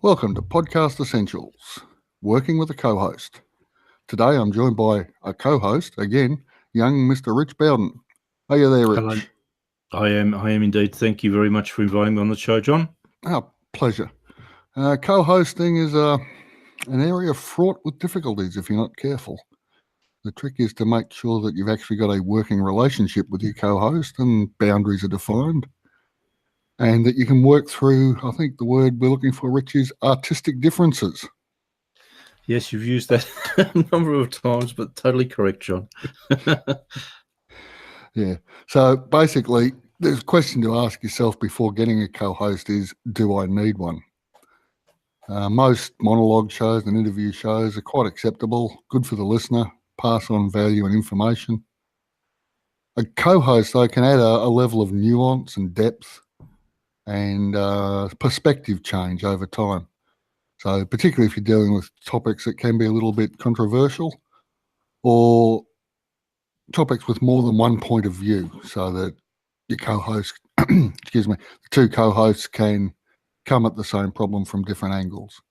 Welcome to Podcast Essentials, working with a co-host. Today I'm joined by a co-host, again, young Mr. Rich Bowden. Are you there, Rich? Hello. I am indeed. Thank you very much for inviting me on the show, John. Pleasure. Co-hosting is an area fraught with difficulties if you're not careful. The trick is to make sure that you've actually got a working relationship with your co-host and boundaries are defined, and that you can work through, I think the word we're looking for, Rich, is artistic differences. Yes, you've used that a number of times, but totally correct, John. Yeah. So basically, there's a question to ask yourself before getting a co-host is, do I need one? Most monologue shows and interview shows are quite acceptable, good for the listener, pass on value and information. A co-host, though, can add a level of nuance and depth and perspective change over time. So particularly if you're dealing with topics that can be a little bit controversial or topics with more than one point of view, so that your co-host, excuse me, the two co-hosts can come at the same problem from different angles.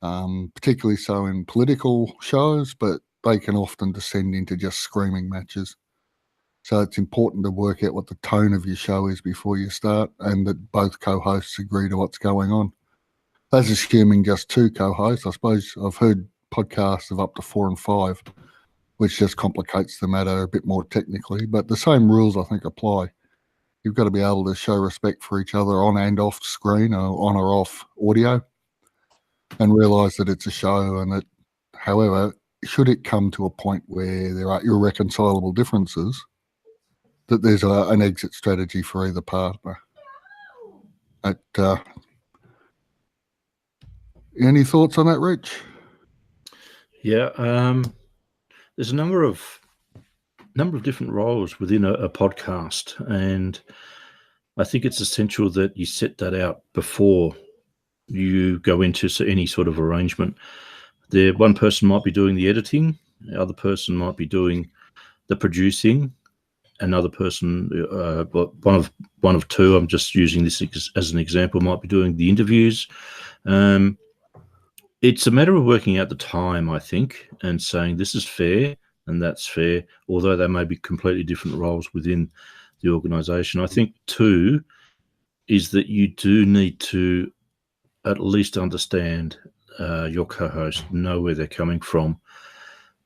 Particularly so in political shows, but they can often descend into just screaming matches. So it's important to work out what the tone of your show is before you start, and that both co-hosts agree to what's going on. That's assuming just two co-hosts. I suppose I've heard podcasts of up to 4 and 5, which just complicates the matter a bit more technically. But the same rules, I think, apply. You've got to be able to show respect for each other on and off screen, or on or off audio, and realise that it's a show, and that, however, should it come to a point where there are irreconcilable differences, that there's an exit strategy for either partner. Any thoughts on that, Rich? Yeah, there's a number of different roles within a podcast, and I think it's essential that you set that out before you go into any sort of arrangement. One person might be doing the editing, the other person might be doing the producing, another person, one of two, I'm just using this as an example, might be doing the interviews. It's a matter of working out the time, I think, and saying this is fair and that's fair, although they may be completely different roles within the organisation. I think, too, is that you do need to at least understand your co-host, know where they're coming from,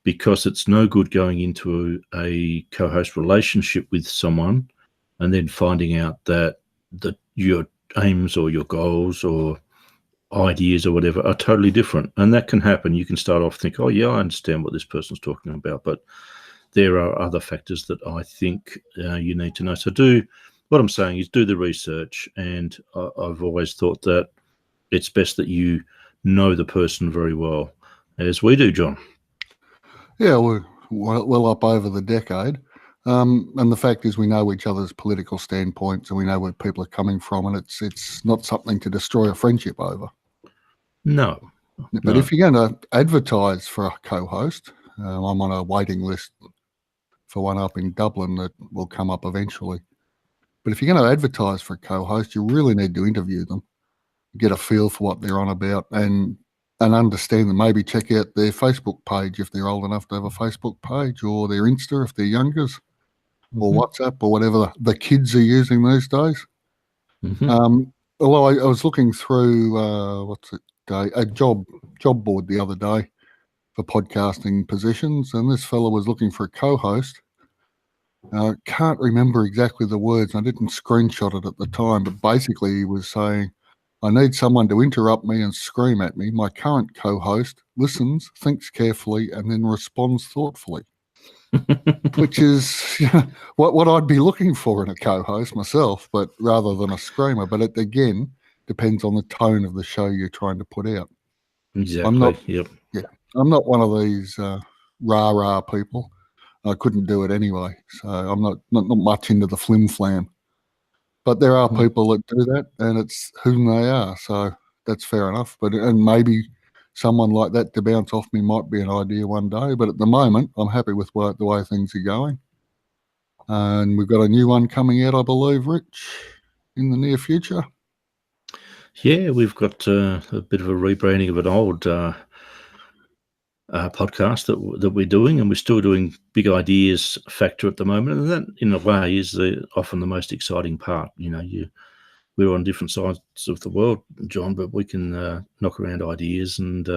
because it's no good going into a co-host relationship with someone and then finding out that your aims or your goals or ideas or whatever are totally different. And that can happen. You can start off thinking, oh, yeah, I understand what this person's talking about. But there are other factors that I think you need to know. So what I'm saying is do the research. And I've always thought that it's best that you know the person very well, as we do, John. Yeah, we're well up over the decade. And the fact is we know each other's political standpoints and we know where people are coming from, and it's not something to destroy a friendship over. No. But if you're going to advertise for a co-host, I'm on a waiting list for one up in Dublin that will come up eventually. But if you're going to advertise for a co-host, you really need to interview them, get a feel for what they're on about, and understand them. Maybe check out their Facebook page if they're old enough to have a Facebook page, or their Insta if they're youngers, or WhatsApp, or whatever the kids are using these days. Although I was looking through a job board the other day for podcasting positions, and this fellow was looking for a co-host. I can't remember exactly the words. I didn't screenshot it at the time, but basically he was saying, I need someone to interrupt me and scream at me. My current co-host listens, thinks carefully, and then responds thoughtfully, which is what I'd be looking for in a co-host myself, but rather than a screamer. But it, again, depends on the tone of the show you're trying to put out. Exactly. I'm not one of these rah-rah people. I couldn't do it anyway, so I'm not much into the flim-flam. But there are people that do that, and it's whom they are, so that's fair enough. And maybe someone like that to bounce off me might be an idea one day, but at the moment, I'm happy with the way things are going. And we've got a new one coming out, I believe, Rich, in the near future. Yeah, we've got a bit of a rebranding of an old podcast that we're doing, and we're still doing Big Ideas Factor at the moment, and that, in a way, is often the most exciting part. We're on different sides of the world, John, but we can knock around ideas, and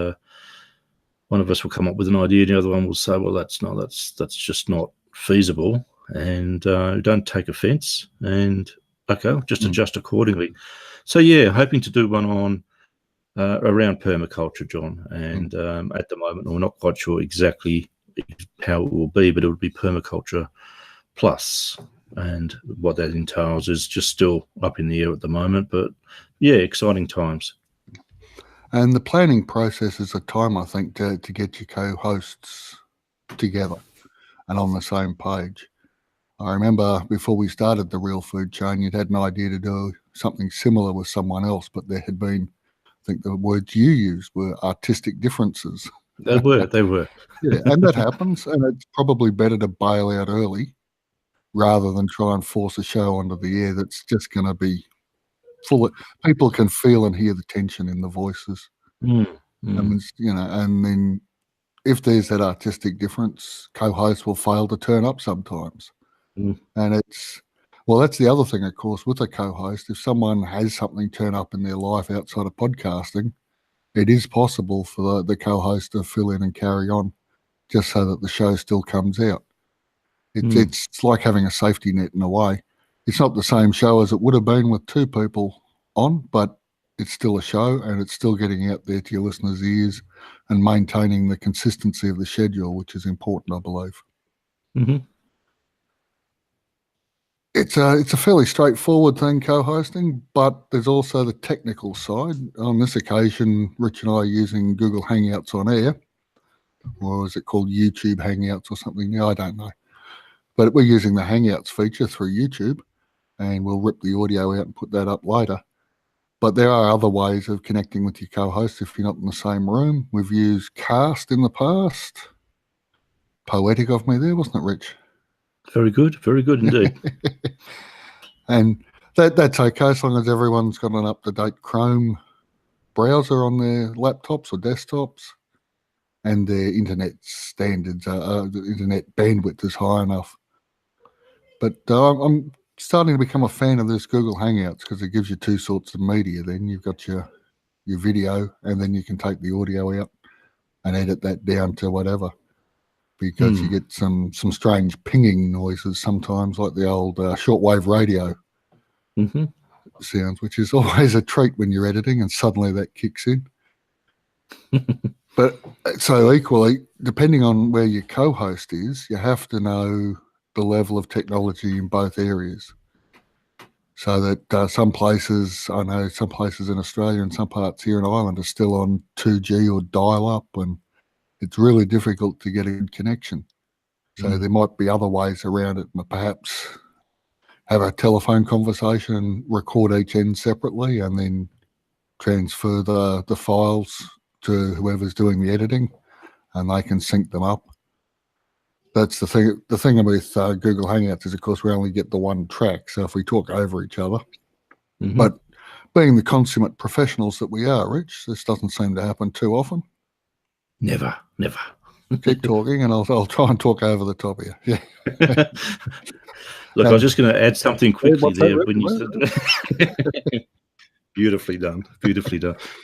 one of us will come up with an idea, and the other one will say, "Well, that's just not feasible," and don't take offence, and okay, just adjust accordingly. So yeah, hoping to do one on around permaculture, John, and at the moment we're not quite sure exactly how it will be, but it would be permaculture plus, and what that entails is just still up in the air at the moment, but yeah, exciting times. And the planning process is a time, I think, to get your co-hosts together and on the same page. I remember before we started the Real Food Chain, you'd had an idea to do something similar with someone else, but there had been, I think the words you used were artistic differences. They were. Yeah, and that happens, and it's probably better to bail out early rather than try and force a show onto the air that's just going to be full of, people can feel and hear the tension in the voices. I mean, and then if there's that artistic difference, co-hosts will fail to turn up sometimes. And that's the other thing, of course, with a co-host. If someone has something turn up in their life outside of podcasting, it is possible for the co-host to fill in and carry on just so that the show still comes out. It's like having a safety net in a way. It's not the same show as it would have been with two people on, but it's still a show, and it's still getting out there to your listeners' ears and maintaining the consistency of the schedule, which is important, I believe. It's a fairly straightforward thing, co-hosting, but there's also the technical side. On this occasion, Rich and I are using Google Hangouts on air, or is it called YouTube Hangouts or something? I don't know. But we're using the Hangouts feature through YouTube, and we'll rip the audio out and put that up later. But there are other ways of connecting with your co-host if you're not in the same room. We've used Cast in the past. Poetic of me there, wasn't it, Rich? Very good indeed. And that's okay as long as everyone's got an up-to-date Chrome browser on their laptops or desktops, and their internet standards, the internet bandwidth is high enough. But I'm starting to become a fan of this Google Hangouts because it gives you two sorts of media. Then you've got your video, and then you can take the audio out and edit that down to whatever, because you get some strange pinging noises sometimes, like the old shortwave radio sounds, which is always a treat when you're editing, and suddenly that kicks in. But so equally, depending on where your co-host is, you have to know the level of technology in both areas. So that some places, I know some places in Australia and some parts here in Ireland are still on 2G or dial-up, and it's really difficult to get a good connection. So there might be other ways around it, perhaps have a telephone conversation and record each end separately and then transfer the files to whoever's doing the editing, and they can sync them up. That's the thing. The thing with Google Hangouts is, of course, we only get the one track. So if we talk over each other, but being the consummate professionals that we are, Rich, this doesn't seem to happen too often. Never. Keep talking, and I'll try and talk over the top of you. Yeah. Look, I was just going to add something quickly there. When you said beautifully done. I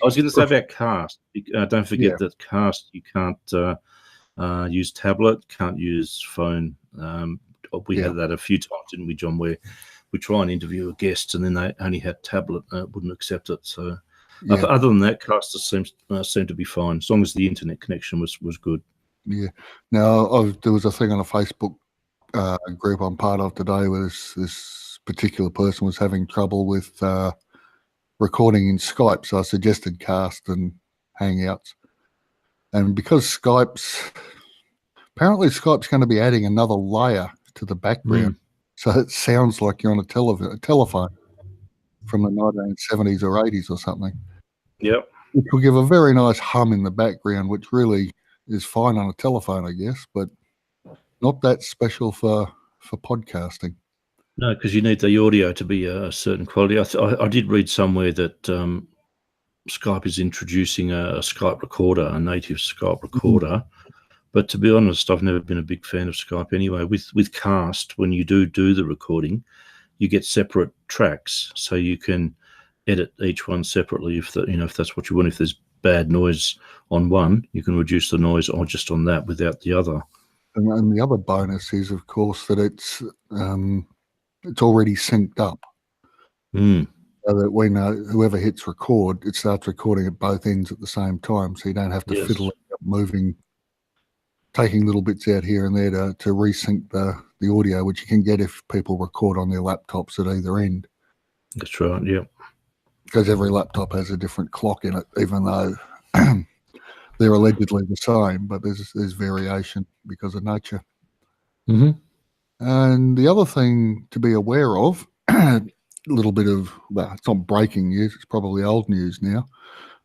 was going to say about Cast. Don't forget that Cast, you can't use tablet, can't use phone. We had that a few times, didn't we, John, where we try and interview a guest and then they only had tablet, wouldn't accept it. So other than that, Cast seemed to be fine, as long as the internet connection was good. Yeah. Now, there was a thing on a Facebook group I'm part of today where this particular person was having trouble with recording in Skype, so I suggested Cast and Hangouts. And because Skype's going to be adding another layer to the background, so it sounds like you're on a telephone from the 1970s or 80s or something. Yep. It will give a very nice hum in the background, which really is fine on a telephone, I guess, but not that special for podcasting. No, because you need the audio to be a certain quality. I did read somewhere that Skype is introducing a Skype recorder, a native Skype recorder. But to be honest, I've never been a big fan of Skype anyway. With Cast, when you do the recording, you get separate tracks, so you can edit each one separately if that's what you want. If there's bad noise on one, you can reduce the noise or just on that without the other. And the other bonus is, of course, that it's already synced up. So that when whoever hits record, it starts recording at both ends at the same time, so you don't have to fiddle it up, moving, taking little bits out here and there to resync the audio, which you can get if people record on their laptops at either end. That's right, yeah. Because every laptop has a different clock in it, even though they're allegedly the same, but there's variation because of nature. And the other thing to be aware of, a little bit of, well, it's not breaking news, it's probably old news now,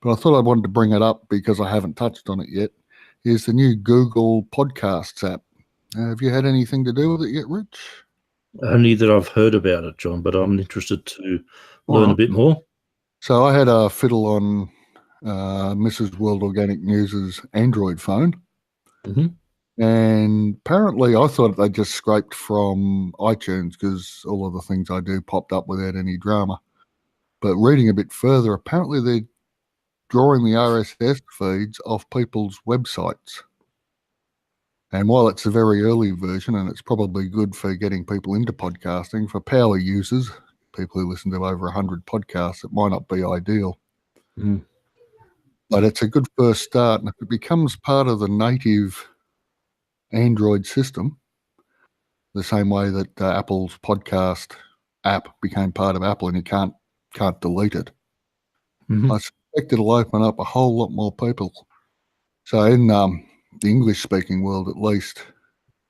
but I thought I wanted to bring it up because I haven't touched on it yet, is the new Google Podcasts app. Have you had anything to do with it yet, Rich? Only that I've heard about it, John, but I'm interested to learn a bit more. So I had a fiddle on Mrs. World Organic News's Android phone. And apparently I thought they just scraped from iTunes because all of the things I do popped up without any drama. But reading a bit further, apparently they're drawing the RSS feeds off people's websites. And while it's a very early version, and it's probably good for getting people into podcasting, for power users, people who listen to over 100 podcasts, it might not be ideal. But it's a good first start. And if it becomes part of the native Android system, the same way that Apple's podcast app became part of Apple and you can't delete it, I suspect it'll open up a whole lot more people. So in the English-speaking world, at least,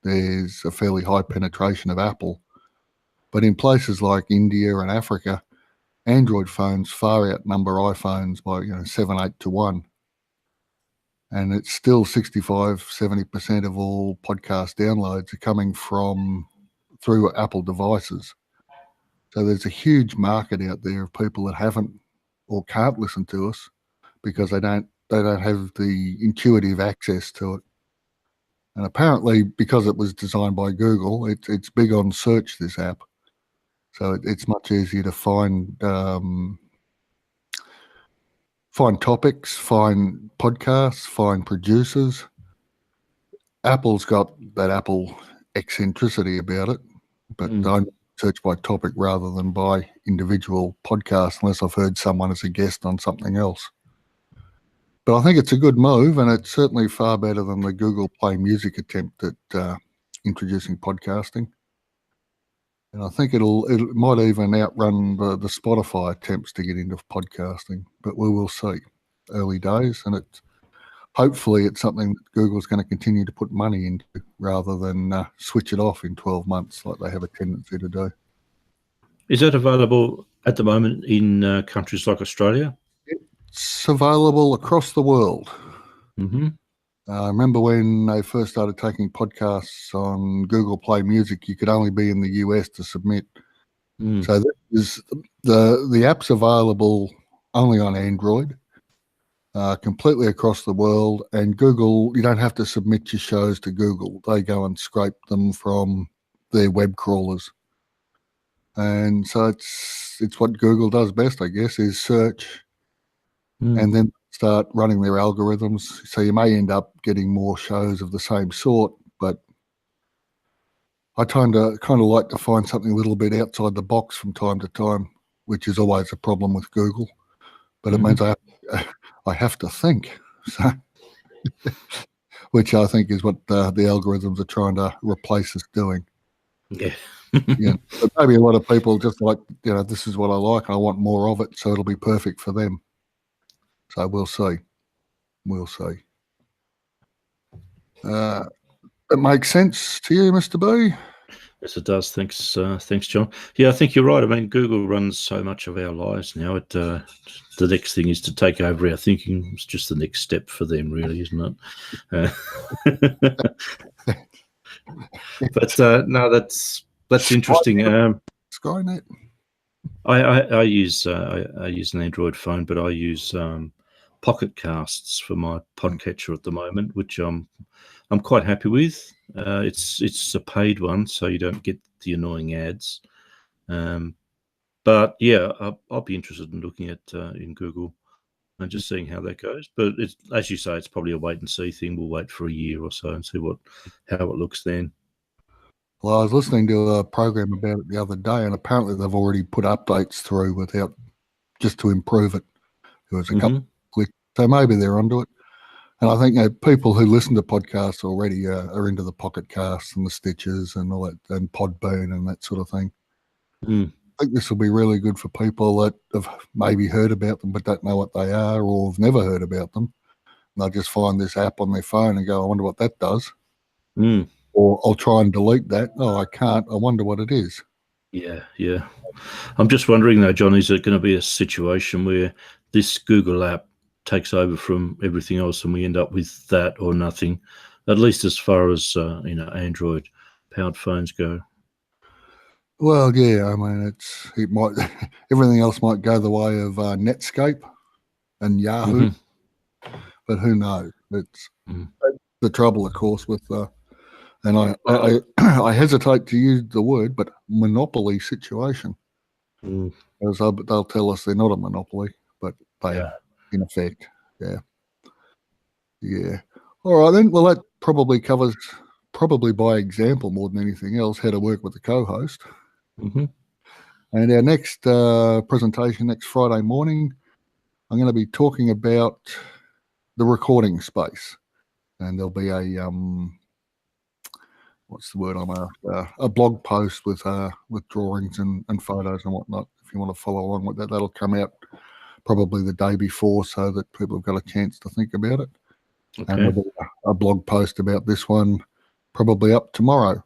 there's a fairly high penetration of Apple. But in places like India and Africa, Android phones far outnumber iPhones by 7-8 to 1. And it's still 65-70% of all podcast downloads are coming through Apple devices. So there's a huge market out there of people that haven't or can't listen to us because they don't have the intuitive access to it. And apparently, because it was designed by Google, it's big on search, this app. So it's much easier to find topics, find podcasts, find producers. Apple's got that Apple eccentricity about it, but I search by topic rather than by individual podcast unless I've heard someone as a guest on something else. But I think it's a good move, and it's certainly far better than the Google Play Music attempt at introducing podcasting. And I think it might even outrun the Spotify attempts to get into podcasting, but we will see. Early days, and hopefully it's something that Google's going to continue to put money into rather than switch it off in 12 months like they have a tendency to do. Is that available at the moment in countries like Australia? It's available across the world. I remember when they first started taking podcasts on Google Play Music, you could only be in the US to submit. So this is the app's available only on Android, completely across the world. And Google, you don't have to submit your shows to Google. They go and scrape them from their web crawlers. And so it's what Google does best, I guess, is search and then start running their algorithms. So you may end up getting more shows of the same sort, but I kind of like to find something a little bit outside the box from time to time, which is always a problem with Google. But it means I have to think, so which I think is what the algorithms are trying to replace us doing. Yeah. But maybe a lot of people just like, this is what I like, and I want more of it, so it'll be perfect for them. So we'll see. It makes sense to you, Mr. B? Yes, it does. Thanks, John. Yeah, I think you're right. I mean, Google runs so much of our lives now. The next thing is to take over our thinking. It's just the next step for them, really, isn't it? But no, that's interesting. Skynet. I use an Android phone, but I use Pocket Casts for my podcatcher at the moment, which I'm quite happy with. It's a paid one, so you don't get the annoying ads. But yeah, I'll be interested in looking at in Google and just seeing how that goes. But it's, as you say, it's probably a wait and see thing. We'll wait for a year or so and see how it looks then. Well, I was listening to a program about it the other day, and apparently they've already put updates through without just to improve it. There was a couple of clicks, so maybe they're onto it. And I think people who listen to podcasts already are into the Pocket Casts and the Stitches and all that, and Podbean and that sort of thing. Mm. I think this will be really good for people that have maybe heard about them but don't know what they are, or have never heard about them. And they'll just find this app on their phone and go, I wonder what that does. Mm. Or I'll try and delete that. Oh, I can't. I wonder what it is. Yeah. I'm just wondering though, John, is it going to be a situation where this Google app takes over from everything else and we end up with that or nothing, at least as far as Android powered phones go? Well, yeah, I mean, it might everything else might go the way of Netscape and Yahoo, but who knows? It's the trouble, of course, with and I I hesitate to use the word, but monopoly situation, because they'll tell us they're not a monopoly, but they are in effect. Yeah. All right then. Well, that probably covers, probably by example more than anything else, how to work with the co-host. And our next presentation next Friday morning, I'm going to be talking about the recording space, and there'll be a what's the word I'm after? A blog post with drawings and photos and whatnot. If you want to follow along with that, that'll come out probably the day before, so that people have got a chance to think about it. Okay. And there'll be a blog post about this one probably up tomorrow.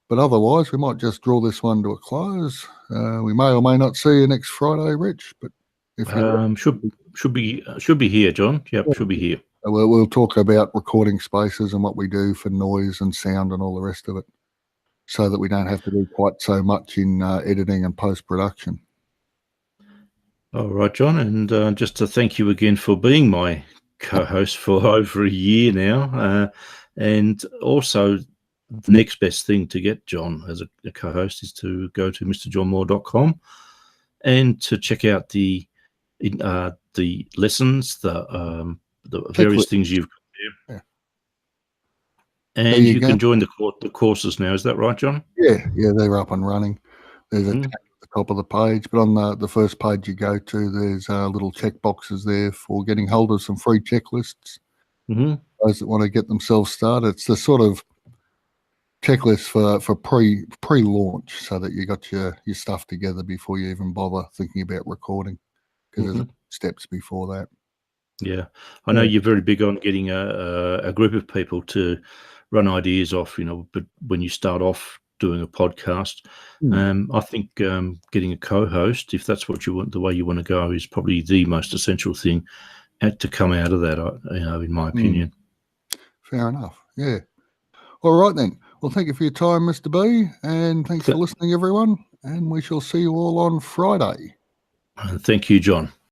But otherwise, we might just draw this one to a close. We may or may not see you next Friday, Rich. But if you should be here, John. Yep, should be here. We'll talk about recording spaces and what we do for noise and sound and all the rest of it, so that we don't have to do quite so much in editing and post-production. All right, John, and just to thank you again for being my co-host for over a year now, and also the next best thing to get John as a co-host is to go to mrjohnmoore.com and to check out the lessons, the various things you've got there. And you can join the courses now. Is that right, John? Yeah, they're up and running. There's a tab at the top of the page, but on the first page you go to, there's little check boxes there for getting hold of some free checklists. Those that want to get themselves started. It's the sort of checklist for pre-launch, so that you got your stuff together before you even bother thinking about recording, because there's steps before that. Yeah, I know you're very big on getting a group of people to run ideas off, but when you start off doing a podcast, I think getting a co-host, if that's what you want, the way you want to go, is probably the most essential thing to come out of that, in my opinion. Fair enough. Yeah. All right then. Well, thank you for your time, Mr. B, and thanks for listening, everyone. And we shall see you all on Friday. Thank you, John.